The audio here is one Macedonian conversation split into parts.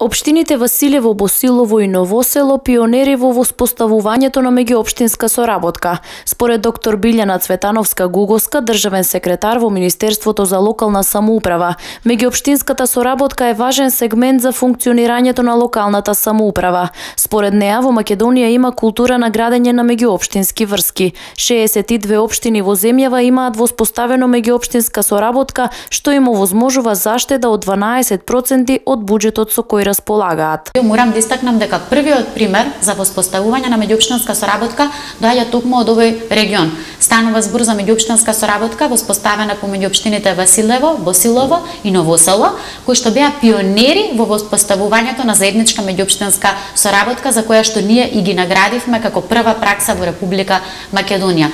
Општините Василево, Босилово и Ново село пионери во воспоставувањето на меѓуопштинска соработка. Според доктор Билјана Цветановска-Гуговска, државен секретар во Министерството за локална самоуправа, меѓуопштинската соработка е важен сегмент за функционирањето на локалната самоуправа. Според неа, во Македонија има култура на градење на меѓуопштински врски. 62 општини во земјава имаат воспоставено меѓуопштинска соработка, што им овозможува заштеда од 12% од буџетот со кој располагаат. Морам да истакнам дека првиот пример за воспоставување на меѓуопштинска соработка доаѓа токму од овој регион. Станува збор за меѓуопштинска соработка воспоставена помеѓу општините Василево, Босилово и Ново село, кои што беа пионери во воспоставувањето на заедничка меѓуопштинска соработка, за која што ние и ги наградивме како прва пракса во Република Македонија.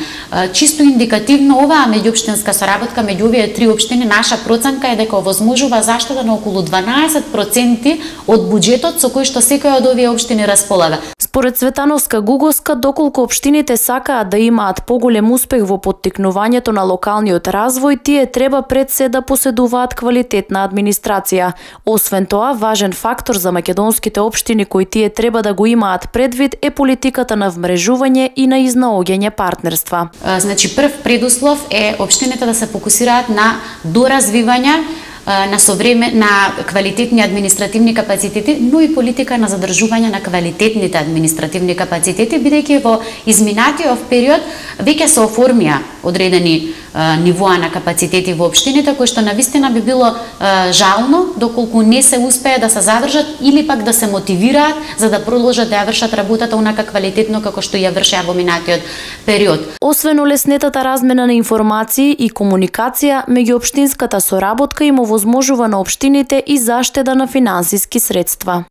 Чисто индикативно оваа меѓуопштинска соработка меѓу овие три општини, наша проценка е дека овозможува заштеда на околу 12% од буџетот со кој што секоја од овие општини располага. Според Цветановска-Гуговска, доколку општините сакаат да имаат поголем успех во поттикнувањето на локалниот развој, тие треба пред се да поседуваат квалитетна администрација. Освен тоа, важен фактор за македонските општини кои тие треба да го имаат предвид е политиката на вмрежување и на изнаоѓање партнерства. Значи, прв предуслов е општините да се фокусираат на доразвивање на квалитетни административни капацитети, но и политика на задржување на квалитетните административни капацитети, бидејќи во изминатиот период веќе се оформија одредени нивоа на капацитети во општините, кои што навистина би било жално доколку не се успее да се задржат или пак да се мотивираат за да продолжат да ја вршат работата онака квалитетно како што ја вршеа во минатиот период. Освен олеснетата размена на информации и комуникација, меѓуопштинската соработка им овозможува на општините и заштеда на финансиски средства.